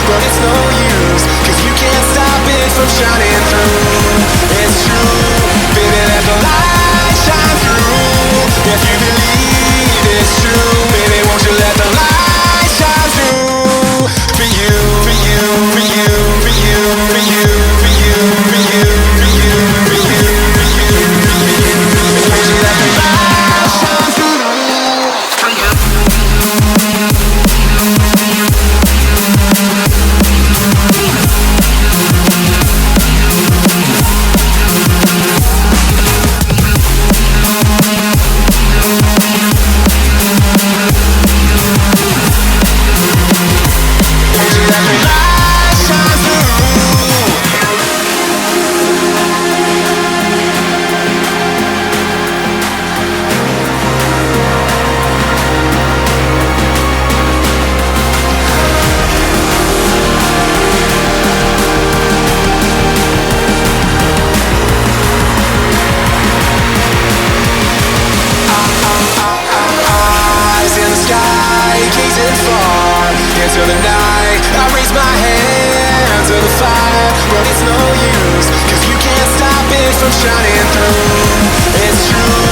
but it's no use, 'cause you can't stop it from shining through. It's true, baby, let the light shine through. If you believe it's true, baby, won't you let the light shine through? For you, for you, for you, for you, for you, for you, for you, for you, for you, for you, for you. Won't you let the light shine through? For you. Into the night, I raise my hand to the fire, but it's no use, 'cause you can't stop it from shining through. It's true.